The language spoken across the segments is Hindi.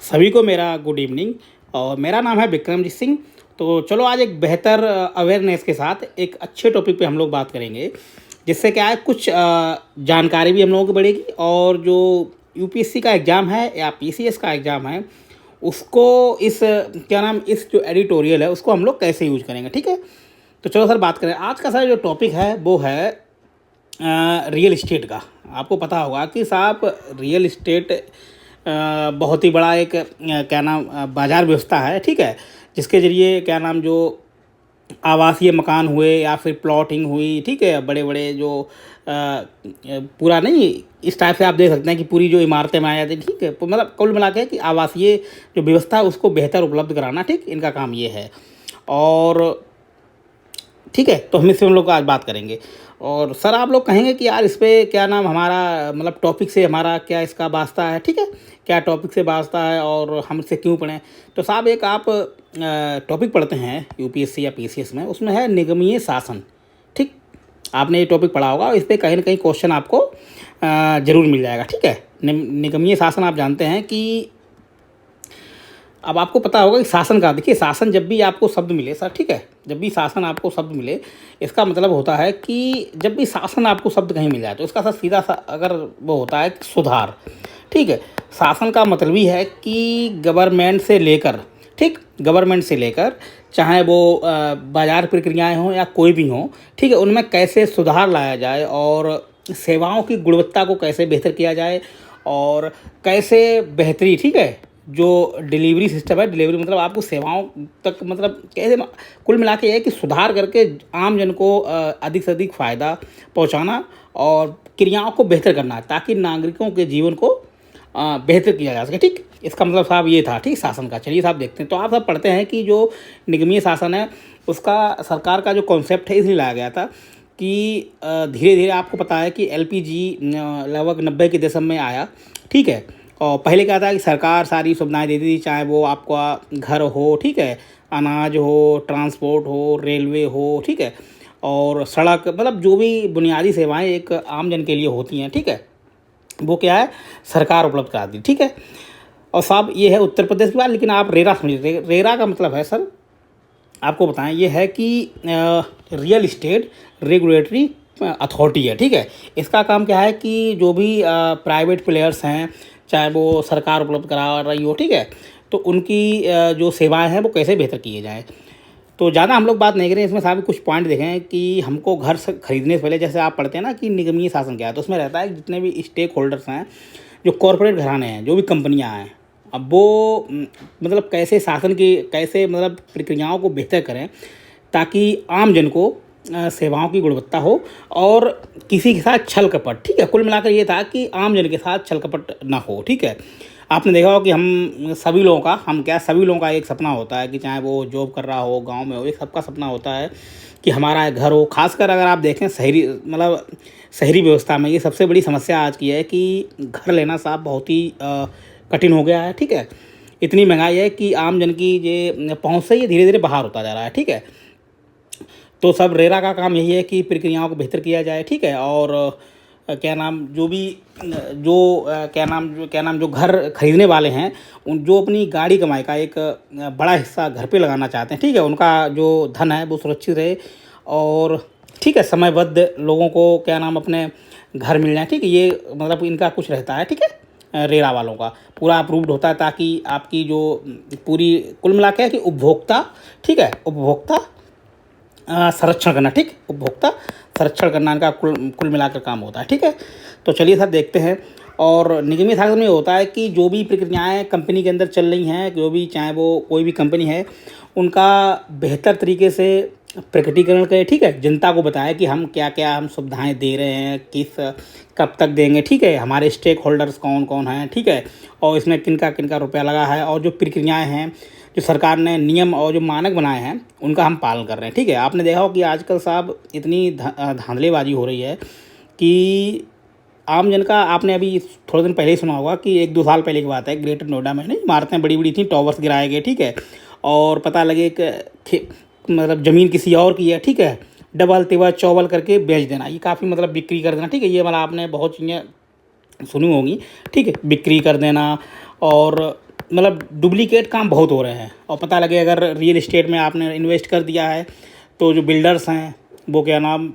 सभी को मेरा गुड इवनिंग। और मेरा नाम है विक्रमजीत सिंह। तो चलो आज एक बेहतर अवेयरनेस के साथ एक अच्छे टॉपिक पे हम लोग बात करेंगे, जिससे क्या है कुछ जानकारी भी हम लोगों को बढ़ेगी और जो यूपीएससी का एग्ज़ाम है या पीसीएस का एग्ज़ाम है उसको इस जो एडिटोरियल है उसको हम लोग कैसे यूज करेंगे। ठीक है, तो चलो सर बात करें। आज का सर जो टॉपिक है वो है रियल इस्टेट का। आपको पता होगा कि साहब रियल इस्टेट बहुत ही बड़ा एक बाज़ार व्यवस्था है। ठीक है, जिसके ज़रिए जो आवासीय मकान हुए या फिर प्लॉटिंग हुई, ठीक है, बड़े बड़े जो पूरा नहीं, इस टाइप से आप देख सकते हैं कि पूरी जो इमारतें बनाई जाती हैं। ठीक है, तो मतलब कुल मिला के कि आवासीय जो व्यवस्था है उसको बेहतर उपलब्ध कराना, ठीक, इनका काम ये है। और ठीक है, तो हम लोग आज बात करेंगे। और सर आप लोग कहेंगे कि यार इस पर हमारा मतलब टॉपिक से हमारा क्या इसका वास्ता है। ठीक है, क्या टॉपिक से वास्ता है और हम इससे क्यों पढ़ें। तो साहब एक आप टॉपिक पढ़ते हैं यूपीएससी या पीसीएस में, उसमें है निगमीय शासन। ठीक, आपने ये टॉपिक पढ़ा होगा, इस पर कहीं ना कहीं क्वेश्चन आपको ज़रूर मिल जाएगा। ठीक है, निगमीय शासन आप जानते हैं कि अब आपको पता होगा कि शासन का, देखिए शासन जब भी आपको शब्द मिले सर, ठीक है, जब भी शासन आपको शब्द मिले इसका मतलब होता है कि जब भी शासन आपको शब्द कहीं मिल जाए तो इसका सर सीधा सा अगर वो होता है कि सुधार। ठीक है, शासन का मतलब ही है कि गवर्नमेंट से लेकर, ठीक, गवर्नमेंट से लेकर चाहे वो बाजार प्रक्रियाएं हों या कोई भी हों, ठीक है, उनमें कैसे सुधार लाया जाए और सेवाओं की गुणवत्ता को कैसे बेहतर किया जाए और कैसे बेहतरी, ठीक है, जो डिलीवरी सिस्टम है, डिलीवरी मतलब आपको सेवाओं तक मतलब कैसे कुल मिला के है कि सुधार करके आम जन को अधिक से अधिक फ़ायदा पहुंचाना और क्रियाओं को बेहतर करना है ताकि नागरिकों के जीवन को बेहतर किया जा सके। ठीक, इसका मतलब साहब ये था, ठीक, शासन का। चलिए साहब देखते हैं। तो आप सब पढ़ते हैं कि जो निगमीय शासन है उसका सरकार का जो कॉन्सेप्ट है इसलिए लाया गया था कि धीरे धीरे आपको पता है कि एलपीजी लगभग 90 के दशक में आया। ठीक है, और पहले क्या था कि सरकार सारी सुविधाएं देती थी, चाहे वो आपका घर हो, ठीक है, अनाज हो, ट्रांसपोर्ट हो, रेलवे हो, ठीक है, और सड़क, मतलब जो भी बुनियादी सेवाएं एक आम जन के लिए होती हैं, ठीक है, वो क्या है सरकार उपलब्ध कराती है। ठीक है, और साहब ये है उत्तर प्रदेश की बात, लेकिन आप रेरा समझिए। रेरा का मतलब है सर, आपको बताएं, ये है कि रियल इस्टेट रेगुलेटरी अथॉरिटी है। ठीक है, इसका काम क्या है कि जो भी प्राइवेट प्लेयर्स हैं, चाहे वो सरकार उपलब्ध करा रही हो, ठीक है, तो उनकी जो सेवाएं हैं वो कैसे बेहतर किए जाएँ। तो ज़्यादा हम लोग बात नहीं करें, इसमें साहब कुछ पॉइंट देखें कि हमको घर से खरीदने से पहले, जैसे आप पढ़ते हैं ना कि निगमीय शासन क्या है, तो उसमें रहता है जितने भी स्टेक होल्डर्स हैं, जो कॉरपोरेट घराने हैं, जो भी कंपनियां हैं, अब वो मतलब कैसे शासन की कैसे मतलब प्रक्रियाओं को बेहतर करें ताकि आम जन को सेवाओं की गुणवत्ता हो और किसी के साथ छल कपट। ठीक है, कुल मिलाकर ये था कि आम जन के साथ छल कपट ना हो। ठीक है, आपने देखा हो कि सभी लोगों का एक सपना होता है कि चाहे वो जॉब कर रहा हो, गांव में हो, एक सबका सपना होता है कि हमारा एक घर हो। खासकर अगर आप देखें शहरी व्यवस्था में ये सबसे बड़ी समस्या आज की है कि घर लेना साहब बहुत ही कठिन हो गया है। ठीक है, इतनी महंगाई है कि आम जन की ये पहुँच से ये धीरे धीरे बाहर होता जा रहा है। ठीक है, तो सब रेरा का काम यही है कि प्रक्रियाओं को बेहतर किया जाए। ठीक है, और जो घर खरीदने वाले हैं उन जो अपनी गाड़ी कमाई का एक बड़ा हिस्सा घर पे लगाना चाहते हैं, ठीक है, उनका जो धन है वो सुरक्षित रहे और ठीक है समयबद्ध लोगों को अपने घर मिल जाए। ठीक है, ये मतलब इनका कुछ रहता है। ठीक है, रेरा वालों का पूरा अप्रूव्ड होता है ताकि आपकी जो पूरी कुल मिला के है कि उपभोक्ता, ठीक है, उपभोक्ता संरक्षण करना, ठीक, उपभोक्ता संरक्षण करना इनका कुल मिलाकर काम होता है। ठीक है, तो चलिए सर देखते हैं। और निगमीय शासन में होता है कि जो भी प्रक्रियाएं कंपनी के अंदर चल रही हैं, जो भी चाहे वो कोई भी कंपनी है, उनका बेहतर तरीके से प्रकटीकरण करें। ठीक है, जनता को बताएं कि हम क्या क्या हम सुविधाएं दे रहे हैं, कब तक देंगे। ठीक है, हमारे स्टेक होल्डर्स कौन कौन हैं, ठीक है, और इसमें किनका किनका रुपया लगा है और जो प्रक्रियाएँ हैं, जो सरकार ने नियम और जो मानक बनाए हैं उनका हम पालन कर रहे हैं। ठीक है, आपने देखा हो कि आजकल साहब इतनी धांधलेबाजी हो रही है कि आम जन का, आपने अभी थोड़े दिन पहले ही सुना होगा कि 1-2 साल पहले की बात है, ग्रेटर नोएडा में नहीं इमारतें बड़ी बड़ी थी, टॉवर्स गिराए गए। ठीक है, और पता लगे कि मतलब ज़मीन किसी और की है, ठीक है, डबल तिबल चौबल करके बेच देना, ये काफ़ी मतलब बिक्री कर देना। ठीक है, ये मतलब आपने बहुत चीज़ें सुनी होंगी। ठीक है, बिक्री कर देना और मतलब डुप्लीकेट काम बहुत हो रहे हैं। और पता लगे अगर रियल इस्टेट में आपने इन्वेस्ट कर दिया है तो जो बिल्डर्स हैं वो क्या नाम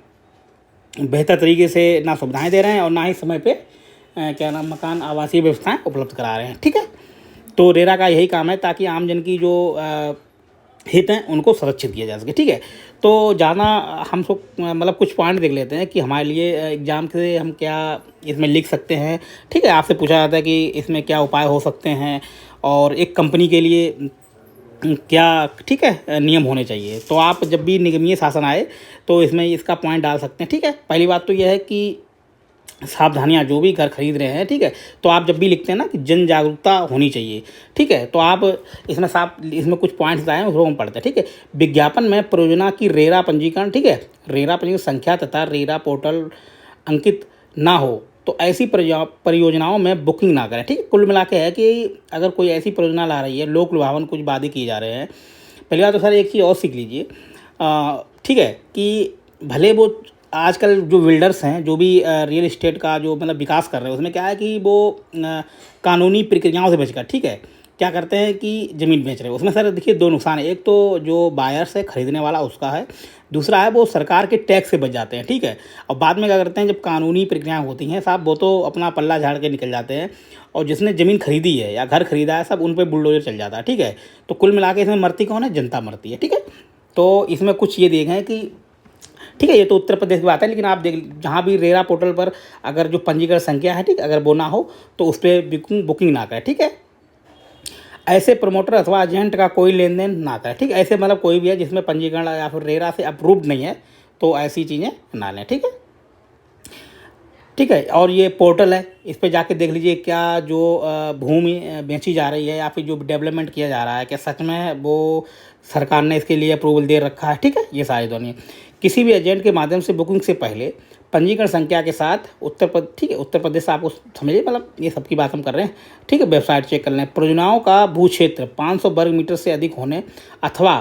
बेहतर तरीके से ना सुविधाएं दे रहे हैं और ना ही समय पे क्या नाम मकान आवासीय व्यवस्थाएं उपलब्ध करा रहे हैं। ठीक है, तो रेरा का यही काम है ताकि आम जन की जो हित हैं उनको सुरक्षित किया जा सके। ठीक है, तो ज़्यादा हम सब मतलब कुछ पॉइंट देख लेते हैं कि हमारे लिए एग्ज़ाम से हम क्या इसमें लिख सकते हैं। ठीक है, आपसे पूछा जाता है कि इसमें क्या उपाय हो सकते हैं और एक कंपनी के लिए क्या ठीक है नियम होने चाहिए। तो आप जब भी निगमीय शासन आए तो इसमें इसका पॉइंट डाल सकते हैं। ठीक है, पहली बात तो यह है कि सावधानियाँ जो भी घर खरीद रहे हैं। ठीक है, तो आप जब भी लिखते हैं ना कि जन जागरूकता होनी चाहिए। ठीक है, तो आप इसमें कुछ पॉइंट्स बताएं उसको हम पढ़ते हैं। ठीक है, विज्ञापन में परियोजना की रेरा पंजीकरण, ठीक है, रेरा पंजीकरण संख्या तथा रेरा पोर्टल अंकित ना हो तो ऐसी परियोजनाओं में बुकिंग ना करें। ठीक है, कुल मिला के है कि अगर कोई ऐसी परियोजना ला रही है, लोक लुभावन कुछ वादे किए जा रहे हैं। पहली बात तो सर एक चीज़ और सीख लीजिए, ठीक है, कि भले वो आजकल जो बिल्डर्स हैं जो भी रियल इस्टेट का जो मतलब विकास कर रहे हैं उसमें क्या है कि वो कानूनी प्रक्रियाओं से बचकर ठीक है क्या करते हैं कि ज़मीन बेच रहे हैं। उसमें सर देखिए दो नुकसान है, एक तो जो बायर्स है खरीदने वाला उसका है, दूसरा है वो सरकार के टैक्स से बच जाते हैं। ठीक है, और बाद में क्या करते हैं जब कानूनी प्रक्रियाएं होती हैं साहब वो तो अपना पल्ला झाड़ के निकल जाते हैं और जिसने ज़मीन खरीदी है या घर खरीदा है सब उन पर बुलडोजर चल जाता है। ठीक है, तो कुल मिला के इसमें मरती कौन है, जनता मरती है। ठीक है, तो इसमें कुछ ये देखें कि ठीक है ये तो उत्तर प्रदेश की बात है, लेकिन आप देख जहाँ भी रेरा पोर्टल पर अगर जो पंजीकरण संख्या है ठीक अगर वो ना हो तो उस पर बुकिंग ना करें। ठीक है, ऐसे प्रमोटर अथवा एजेंट का कोई लेन देन ना करें। ठीक है, ऐसे मतलब कोई भी है जिसमें पंजीकरण या फिर रेरा से अप्रूव्ड नहीं है तो ऐसी चीज़ें ना लें। ठीक है, ठीक है, और ये पोर्टल है इस पर जाके देख लीजिए क्या जो भूमि बेची जा रही है या फिर जो डेवलपमेंट किया जा रहा है क्या सच में वो सरकार ने इसके लिए अप्रूवल दे रखा है। ठीक है, ये सारी दोनों किसी भी एजेंट के माध्यम से बुकिंग से पहले पंजीकरण संख्या के साथ ठीक है उत्तर प्रदेश आपको समझिए मतलब ये सबकी बात हम कर रहे हैं। ठीक है, वेबसाइट चेक कर लें। परियोजनाओं का भू क्षेत्र 500 वर्ग मीटर से अधिक होने अथवा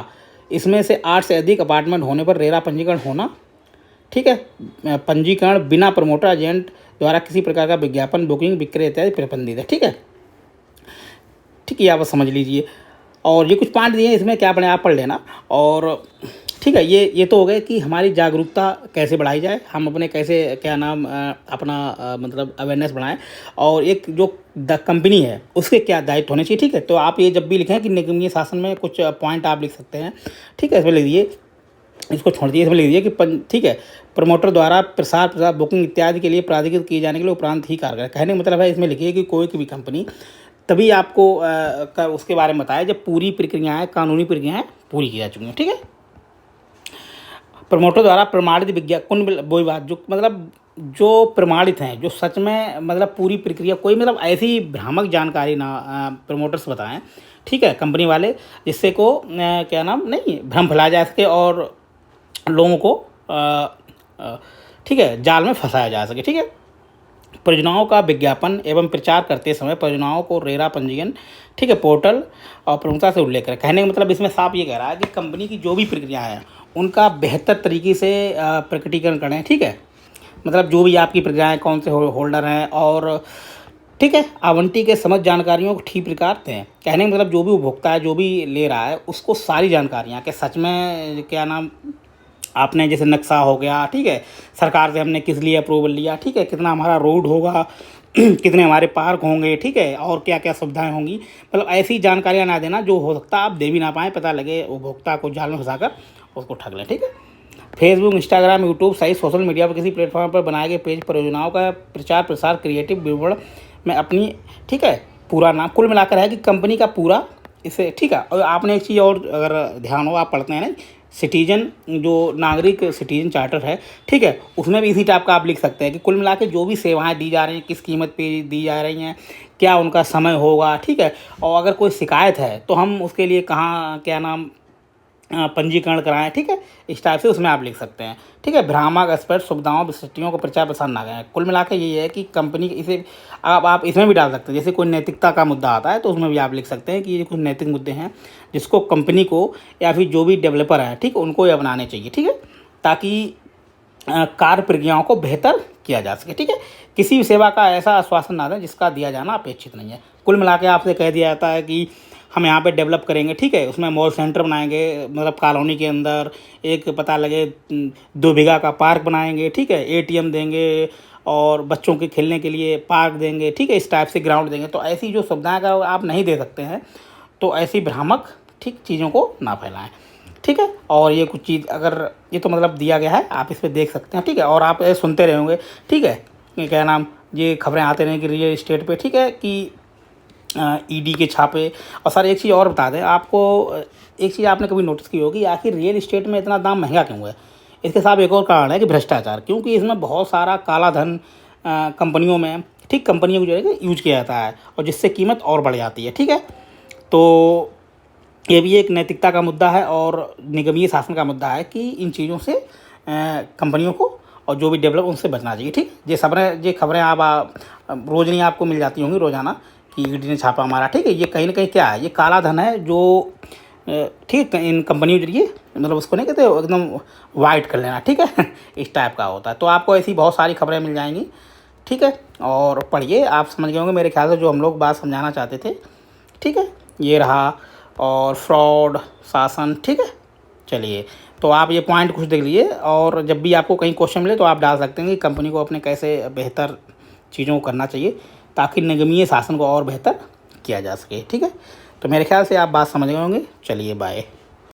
इसमें से 8 से अधिक अपार्टमेंट होने पर रेरा पंजीकरण होना। ठीक है, पंजीकरण बिना प्रमोटर एजेंट द्वारा किसी प्रकार का विज्ञापन बुकिंग विक्रय इत्यादि प्रतिबंधित है। ठीक है, ठीक है, आप समझ लीजिए और ये कुछ पॉइंट दिए हैं इसमें क्या पढ़े आप पढ़ लेना। और ठीक है ये तो हो गए कि हमारी जागरूकता कैसे बढ़ाई जाए, हम अपने कैसे क्या नाम अपना मतलब अवेयरनेस बढ़ाएं और एक जो द कंपनी है उसके क्या दायित्व होने चाहिए। ठीक है, तो आप ये जब भी लिखें कि निगमीय शासन में कुछ पॉइंट आप लिख सकते हैं। ठीक है, इसमें लिख दीजिए, इसको छोड़ दिए, इसमें लिख दीजिए कि ठीक है प्रमोटर द्वारा प्रसार बुकिंग इत्यादि के लिए प्राधिकृत किए जाने के लिए उपरांत ही कारगर। कहने का मतलब है इसमें लिखिए कि कोई भी कंपनी तभी आपको उसके बारे में बताया जब पूरी प्रक्रियाएं कानूनी प्रक्रियाएं पूरी की जा चुकी हैं। ठीक है, प्रमोटर द्वारा प्रमाणित विज्ञापन वही बात जो मतलब जो प्रमाणित हैं जो सच में मतलब पूरी प्रक्रिया कोई मतलब ऐसी भ्रामक जानकारी ना प्रमोटर्स बताएं। ठीक है, कंपनी वाले जिससे को क्या नाम नहीं भ्रम फैलाया जा सके और लोगों को ठीक है जाल में फंसाया जा सके। ठीक है, परियोजनाओं का विज्ञापन एवं प्रचार करते समय परियोजनाओं को रेरा पंजीयन ठीक है पोर्टल और प्रमुखता से उल्लेख करें। कहने का मतलब इसमें साफ ये कह रहा है कि कंपनी की जो भी प्रक्रिया है उनका बेहतर तरीके से प्रकटीकरण करें। ठीक है, मतलब जो भी आपकी प्रक्रियाएँ कौन से होल्डर हैं और ठीक है आवंटी के समझ जानकारियों को ठीक प्रकार दें। कहने का मतलब जो भी उपभोक्ता है जो भी ले रहा है उसको सारी जानकारियाँ कि सच में क्या नाम आपने जैसे नक्शा हो गया। ठीक है, सरकार से हमने किस लिए अप्रूवल लिया। ठीक है, कितना हमारा रोड होगा कितने हमारे पार्क होंगे। ठीक है, और क्या क्या सुविधाएं होंगी, मतलब ऐसी जानकारियां ना देना जो हो सकता आप दे भी ना पाएँ, पता लगे उपभोक्ता को जाल में फंसाकर उसको ठग लें। ठीक है, फेसबुक इंस्टाग्राम यूट्यूब सहित सोशल मीडिया पर किसी प्लेटफॉर्म पर बनाए गए पेज परियोजनाओं का प्रचार प्रसार क्रिएटिव विवरण में अपनी ठीक है पूरा नाम कुल मिलाकर है कि कंपनी का पूरा इसे। ठीक है, और आपने एक चीज़ और अगर ध्यान हो आप पढ़ते हैं ना सिटीजन जो नागरिक सिटीजन चार्टर है। ठीक है, उसमें भी इसी टाइप का आप लिख सकते हैं कि कुल मिला के जो भी सेवाएं दी जा रही हैं किस कीमत पे दी जा रही हैं क्या उनका समय होगा। ठीक है, और अगर कोई शिकायत है तो हम उसके लिए कहाँ क्या नाम पंजीकरण कराएं। ठीक है, इस टाइप से उसमें आप लिख सकते हैं। ठीक है, भ्रामक स्पष्ट सुविधाओं विशिष्टियों को प्रचार प्रसार ना करें। कुल मिला के यही है कि कंपनी इसे आप इसमें भी डाल सकते हैं। जैसे कोई नैतिकता का मुद्दा आता है तो उसमें भी आप लिख सकते हैं कि ये कुछ नैतिक मुद्दे हैं जिसको कंपनी को या फिर जो भी डेवलपर है ठीक उनको ये अपनाने चाहिए। ठीक है, ताकि कार्य प्रक्रियाओं को बेहतर किया जा सके। ठीक है, किसी भी सेवा का ऐसा आश्वासन ना दें जिसका दिया जाना अपेक्षित नहीं है। कुल मिला के आपसे कह दिया जाता है कि हम यहाँ पे डेवलप करेंगे, ठीक है, उसमें मॉल सेंटर बनाएंगे, मतलब कॉलोनी के अंदर एक पता लगे 2 बीघा का पार्क बनाएंगे, ठीक है, एटीएम देंगे और बच्चों के खेलने के लिए पार्क देंगे, ठीक है, इस टाइप से ग्राउंड देंगे। तो ऐसी जो सुविधाएं का आप नहीं दे सकते हैं, तो ऐसी भ्रामक ठीक चीज़ों को ना फैलाएं, ठीक है। और ये कुछ चीज़ अगर ये तो मतलब दिया गया है, आप इस पर देख सकते हैं, ठीक है। और आप ये सुनते रहेंगे, ठीक है, ये क्या नाम, ये खबरें आते रहेंगी रियल इस्टेट पे, ठीक है, कि ईडी के छापे। और सर एक चीज़ और बता दें आपको, एक चीज़ आपने कभी नोटिस की होगी, आखिर रियल इस्टेट में इतना दाम महंगा क्यों है? इसके साथ एक और कारण है कि भ्रष्टाचार, क्योंकि इसमें बहुत सारा काला धन कंपनियों में, ठीक, कंपनियों को जो है कि यूज किया जाता है और जिससे कीमत और बढ़ जाती है, ठीक है। तो ये भी एक नैतिकता का मुद्दा है और निगमीय शासन का मुद्दा है कि इन चीज़ों से कंपनियों को और जो भी डेवलप उनसे बचना चाहिए, ठीक। ये खबरें आप रोज़ नहीं आपको मिल जाती होंगी रोज़ाना कि ईडी ने छापा मारा, ठीक है। ये कहीं ना कहीं क्या है, ये काला धन है जो ठीक इन कंपनियों के जरिए, मतलब उसको नहीं कहते एकदम वाइट कर लेना, ठीक है इस टाइप का होता है। तो आपको ऐसी बहुत सारी खबरें मिल जाएंगी, ठीक है, और पढ़िए, आप समझ गए होंगे मेरे ख्याल से जो हम लोग बात समझाना चाहते थे, ठीक है। ये रहा, और फ्रॉड, शासन, ठीक है। चलिए, तो आप ये पॉइंट कुछ देख लीजिए, और जब भी आपको कहीं क्वेश्चन मिले तो आप डाल सकते हैं कि कंपनी को अपने कैसे बेहतर चीज़ों को करना चाहिए ताकि निगमीय शासन को और बेहतर किया जा सके, ठीक है। तो मेरे ख्याल से आप बात समझ गए होंगे। चलिए, बाय।